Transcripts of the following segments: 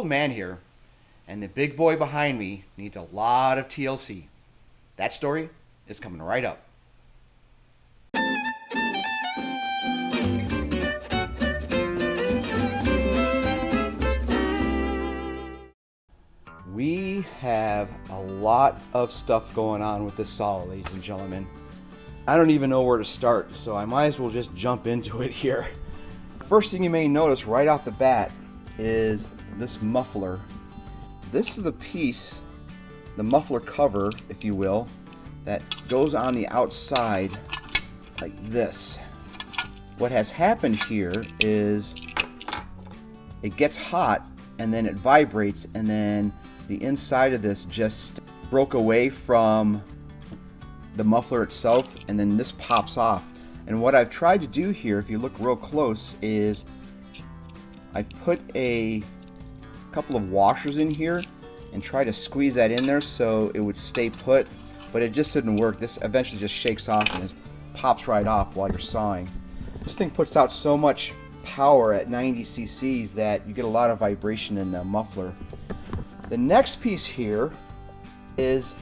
old man here, and the big boy behind me needs a lot of TLC. That story is coming right up. We have a lot of stuff going on with this saw, ladies and gentlemen. I don't even know where to start, so I might as well just jump into it here. First thing you may notice right off the bat is this muffler. This is the piece, the muffler cover, if you will, that goes on the outside like this. What has happened here is it gets hot and then it vibrates, and then the inside of this just broke away from the muffler itself, and then this pops off. And what I've tried to do here, if you look real close, is I've put a couple of washers in here and try to squeeze that in there so it would stay put, but it just didn't work. This eventually just shakes off and it pops right off while you're sawing. This thing puts out so much power at 90 cc's that you get a lot of vibration in the muffler. The next piece here is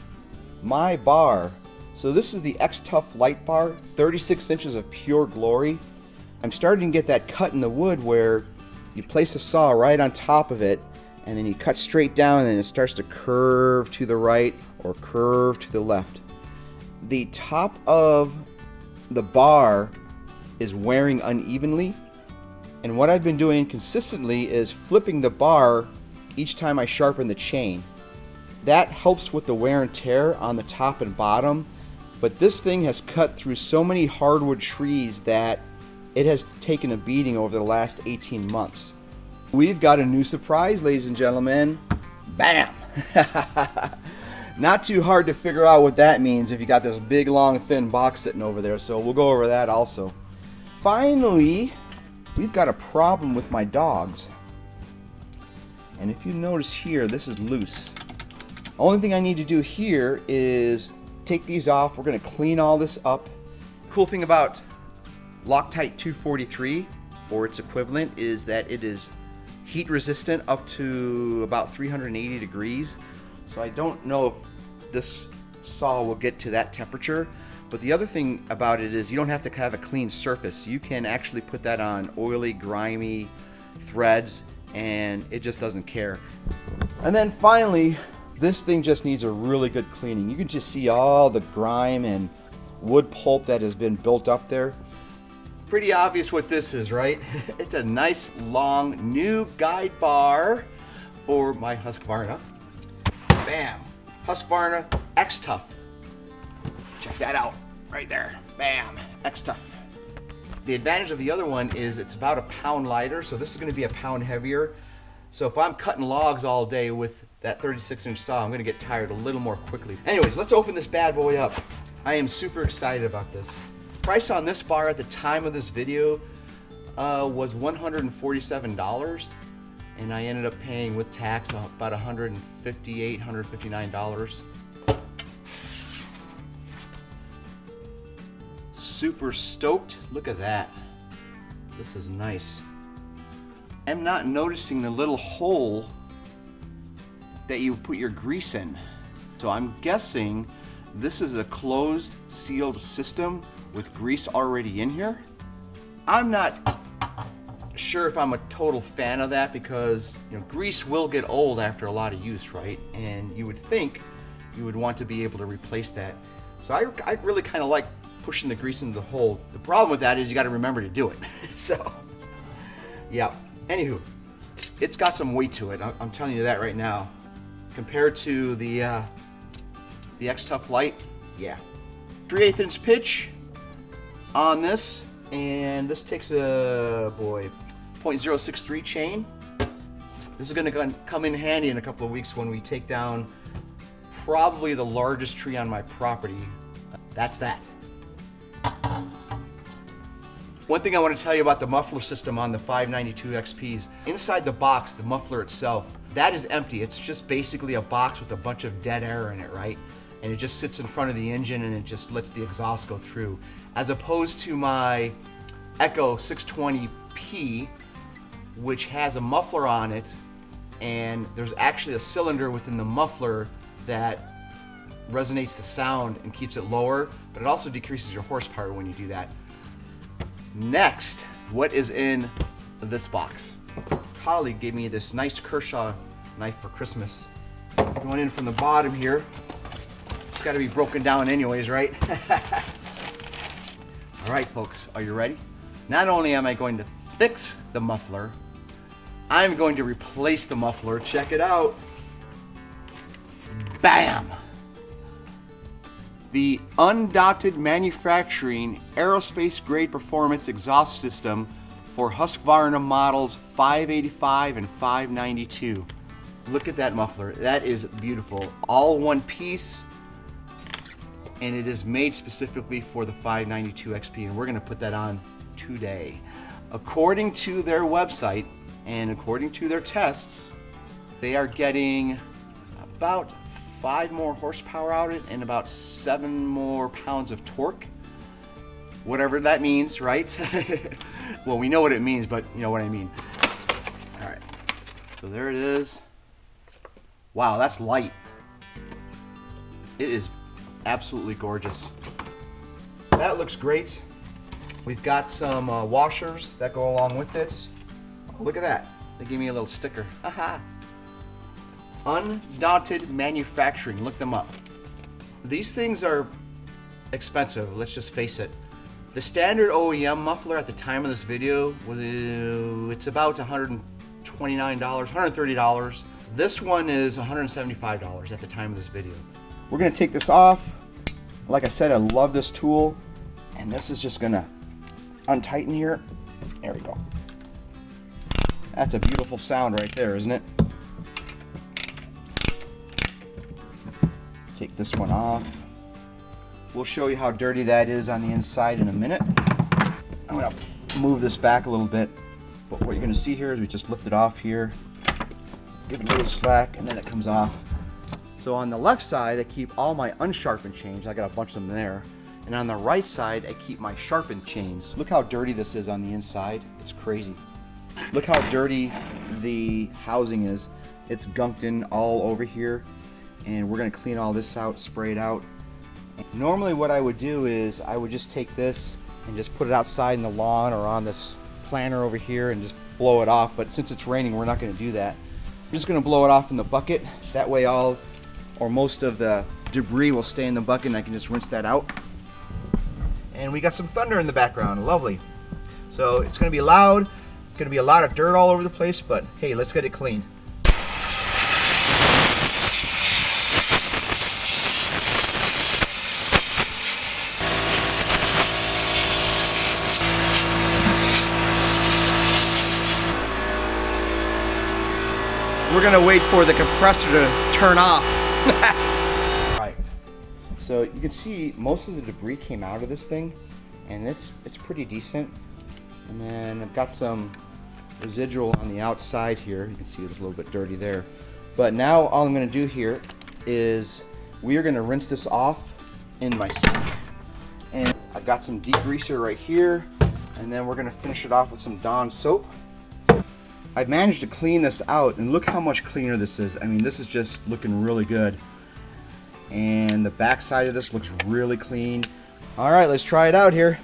my bar. So this is the X-Tough Light bar, 36 inches of pure glory. I'm starting to get that cut in the wood where you place a saw right on top of it and then you cut straight down and then it starts to curve to the right or curve to the left. The top of the bar is wearing unevenly, and what I've been doing consistently is flipping the bar each time I sharpen the chain. That helps with the wear and tear on the top and bottom, but this thing has cut through so many hardwood trees that it has taken a beating over the last 18 months. We've got a new surprise, ladies and gentlemen. Bam! Not too hard to figure out what that means if you got this big, long, thin box sitting over there, so we'll go over that also. Finally, we've got a problem with my dogs. And if you notice here, this is loose. Only thing I need to do here is take these off. We're going to clean all this up. Cool thing about Loctite 243 or its equivalent is that it is heat resistant up to about 380 degrees. So I don't know if this saw will get to that temperature. But the other thing about it is you don't have to have a clean surface. You can actually put that on oily, grimy threads and it just doesn't care. And then finally, this thing just needs a really good cleaning. You can just see all the grime and wood pulp that has been built up there. Pretty obvious what this is, right? It's a nice long new guide bar for my Husqvarna. Bam! Husqvarna X-Tough. Check that out right there. Bam! X-Tough. The advantage of the other one is it's about a pound lighter, so this is going to be a pound heavier. So if I'm cutting logs all day with that 36-inch saw, I'm going to get tired a little more quickly. Anyways, let's open this bad boy up. I am super excited about this. Price on this bar at the time of this video was $147, and I ended up paying with tax about $158, $159. Super stoked. Look at that. This is nice. I'm not noticing the little hole that you put your grease in. So I'm guessing this is a closed, sealed system with grease already in here. I'm not sure if I'm a total fan of that because, you know, grease will get old after a lot of use, right? And you would think you would want to be able to replace that. So I really kind of like pushing the grease into the hole. The problem with that is you got to remember to do it. So, yeah. Anywho, it's got some weight to it. I'm telling you that right now. Compared to the X-Tough Light, yeah. 3/8 inch pitch on this, and this takes a 0.063 chain. This is going to come in handy in a couple of weeks when we take down probably the largest tree on my property. That's that. One thing I want to tell you about the muffler system on the 592XPs, inside the box, the muffler itself, that is empty. It's just basically a box with a bunch of dead air in it, right? And it just sits in front of the engine and it just lets the exhaust go through. As opposed to my Echo 620P, which has a muffler on it and there's actually a cylinder within the muffler that resonates the sound and keeps it lower, but it also decreases your horsepower when you do that. Next, what is in this box? A colleague gave me this nice Kershaw knife for Christmas. Going in from the bottom here. It's got to be broken down anyways, right? All right, folks, are you ready? Not only am I going to fix the muffler, I'm going to replace the muffler. Check it out. Bam! The Undaunted Manufacturing Aerospace Grade Performance Exhaust System for Husqvarna models 585 and 592. Look at that muffler. That is beautiful. All one piece, and it is made specifically for the 592XP, and we're going to put that on today. According to their website and according to their tests, they are getting about 5 more horsepower out of it and about 7 more pounds of torque. Whatever that means, right? Well, we know what it means, but you know what I mean. All right, so there it is. Wow, that's light. It is absolutely gorgeous. That looks great. We've got some washers that go along with it. Oh, look at that. They gave me a little sticker. Haha. Undaunted Manufacturing. Look them up. These things are expensive, let's just face it. The standard OEM muffler at the time of this video, it's about $129, $130. This one is $175 at the time of this video. We're gonna take this off. Like I said, I love this tool, and this is just gonna untighten here. There we go. That's a beautiful sound right there, isn't it? Take this one off. We'll show you how dirty that is on the inside in a minute. I'm gonna move this back a little bit, but what you're gonna see here is we just lift it off here, give it a little slack, and then it comes off. So on the left side, I keep all my unsharpened chains. I got a bunch of them there. And on the right side, I keep my sharpened chains. Look how dirty this is on the inside. It's crazy. Look how dirty the housing is. It's gunked in all over here. And we're gonna clean all this out, spray it out. Normally what I would do is I would just take this and just put it outside in the lawn or on this planter over here and just blow it off. But since it's raining, we're not gonna do that. I'm just gonna blow it off in the bucket. That way all or most of the debris will stay in the bucket and I can just rinse that out. And we got some thunder in the background, lovely. So it's gonna be loud, gonna be a lot of dirt all over the place, but hey, let's get it clean. We're gonna wait for the compressor to turn off. Alright, so you can see most of the debris came out of this thing, and it's pretty decent. And then I've got some residual on the outside here. You can see it's a little bit dirty there. But now all I'm gonna do here is we are gonna rinse this off in my sink. And I've got some degreaser right here, and then we're gonna finish it off with some Dawn soap. I've managed to clean this out, and look how much cleaner this is. I mean, this is just looking really good. And the back side of this looks really clean. All right, let's try it out here.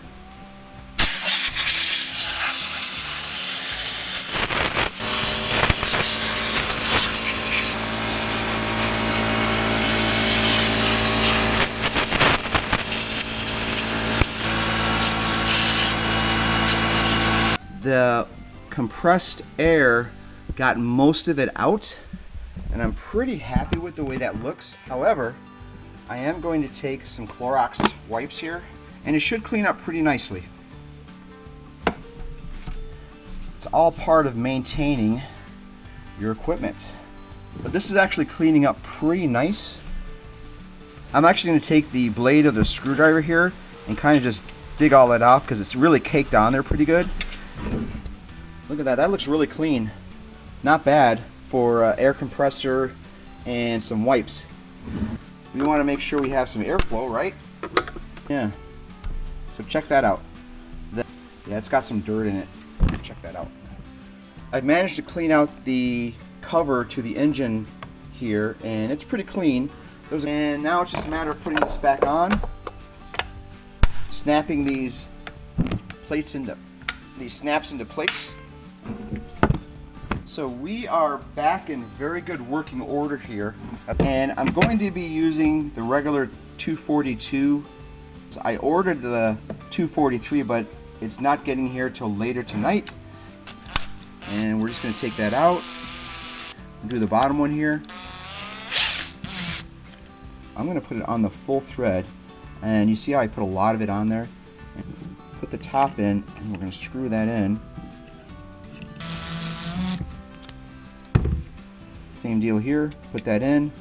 The compressed air got most of it out, and I'm pretty happy with the way that looks. However, I am going to take some Clorox wipes here, and it should clean up pretty nicely. It's all part of maintaining your equipment. But this is actually cleaning up pretty nice. I'm actually going to take the blade of the screwdriver here and kind of just dig all that off because it's really caked on there pretty good. Look at that, that looks really clean. Not bad for air compressor and some wipes. We want to make sure we have some airflow, right? Yeah. So check that out. Yeah, it's got some dirt in it. Check that out. I've managed to clean out the cover to the engine here, and it's pretty clean. And now it's just a matter of putting this back on, snapping these snaps into place. So we are back in very good working order here, and I'm going to be using the regular 242. I ordered the 243, but it's not getting here till later tonight, and we're just going to take that out and do the bottom one here. I'm going to put it on the full thread, and you see how I put a lot of it on there. And put the top in, and we're going to screw that in. Same deal here, put that in.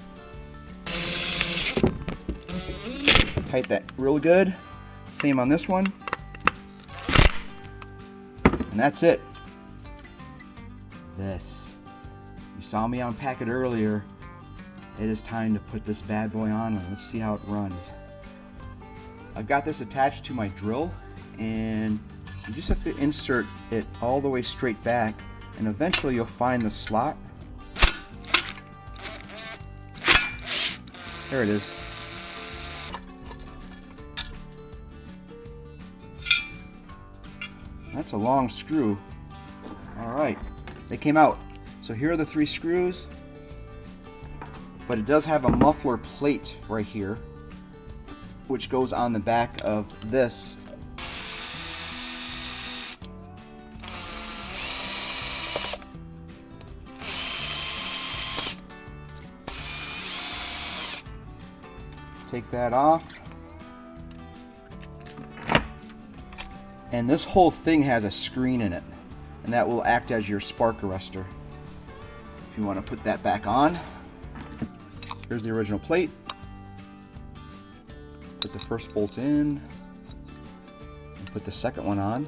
Tight that real good. Same on this one. And that's it. This. You saw me unpack it earlier. It is time to put this bad boy on, and let's see how it runs. I've got this attached to my drill, and you just have to insert it all the way straight back, and eventually you'll find the slot. There it is. That's a long screw. Alright, they came out. So here are the 3 screws, but it does have a muffler plate right here, which goes on the back of this. Take that off. And this whole thing has a screen in it, and that will act as your spark arrestor. If you want to put that back on, here's the original plate. Put the first bolt in, and put the second one on.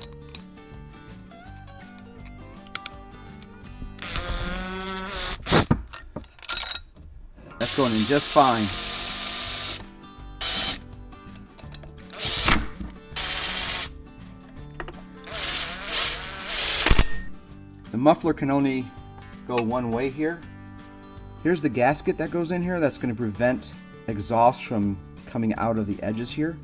That's going in just fine. The muffler can only go one way here. Here's the gasket that goes in here that's going to prevent exhaust from coming out of the edges here.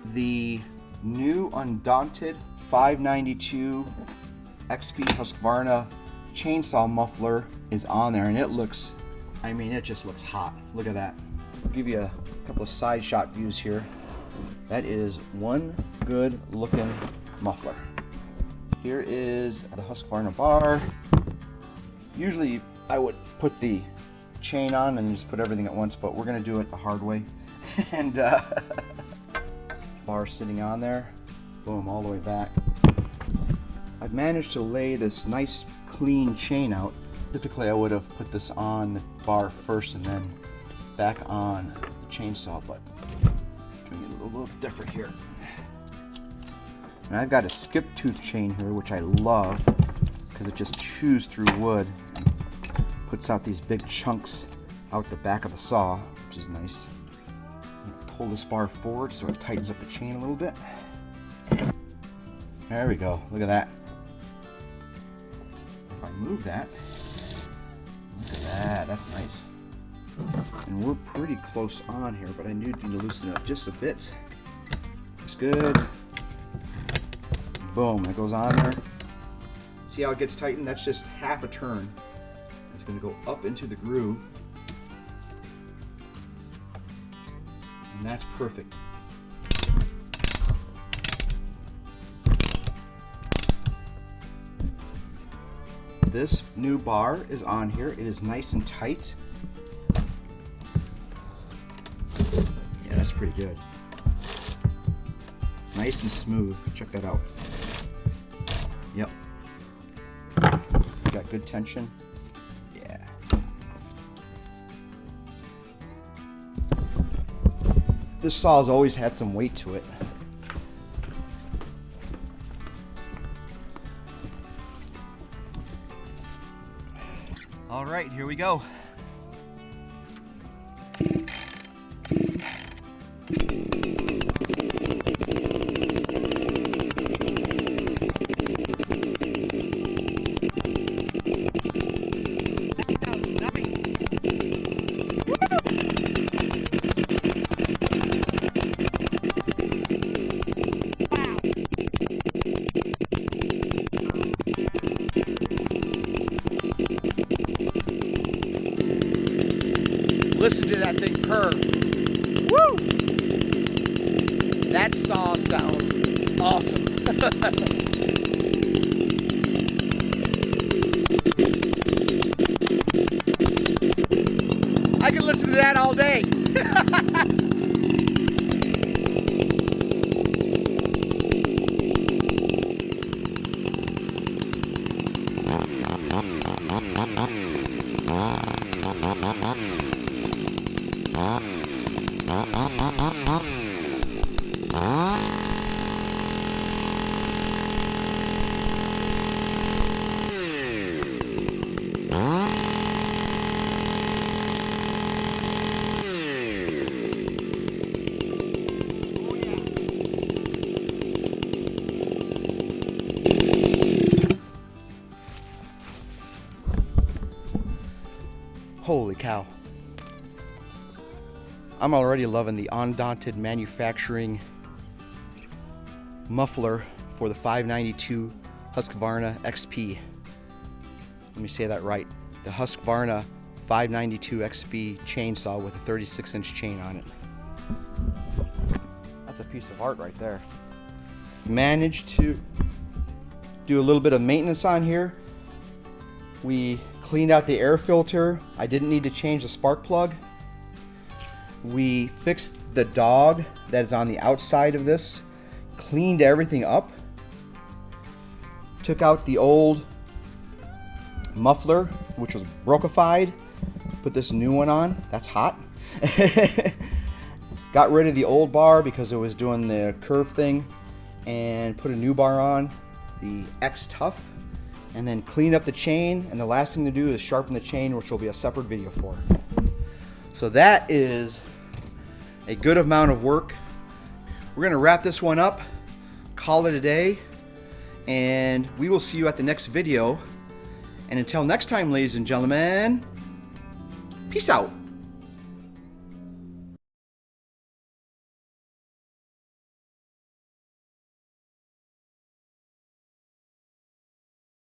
The new Undaunted 592XP Husqvarna chainsaw muffler is on there, and it looks, I mean, it just looks hot. Look at that. I'll give you a couple of side shot views here. That is one good looking muffler. Here is the Husqvarna bar. Usually I would put the chain on and just put everything at once, but we're going to do it the hard way. And bar sitting on there. Boom, all the way back. I've managed to lay this nice clean chain out. Typically I would have put this on the bar first and then back on the chainsaw, but doing it a little different here. And I've got a skip tooth chain here, which I love because it just chews through wood and puts out these big chunks out the back of the saw, which is nice. Pull this bar forward so it tightens up the chain a little bit. There we go. Look at that. If I move that, look at that. That's nice. And we're pretty close on here, but I need to loosen it up just a bit. It's good. Boom, that goes on there. See how it gets tightened? That's just half a turn. It's going to go up into the groove. And that's perfect. This new bar is on here. It is nice and tight. Yeah, that's pretty good. Nice and smooth. Check that out. Yep. Got good tension. Yeah. This saw's always had some weight to it. All right, here we go. listen to that thing purr. Woo! That saw sounds awesome. I can listen to that all day. Holy cow. I'm already loving the Undaunted Manufacturing muffler for the 592 Husqvarna XP. Let me say that right. The Husqvarna 592XP chainsaw with a 36-inch chain on it. That's a piece of art right there. Managed to do a little bit of maintenance on here. We cleaned out the air filter. I didn't need to change the spark plug. We fixed the dog that is on the outside of this, cleaned everything up, took out the old muffler, which was brokified, put this new one on. That's hot. Got rid of the old bar because it was doing the curve thing, and put a new bar on, the X-Tough, and then clean up the chain. And the last thing to do is sharpen the chain, which will be a separate video for. So that is a good amount of work. We're gonna wrap this one up, call it a day, and we will see you at the next video. And until next time, ladies and gentlemen, peace out.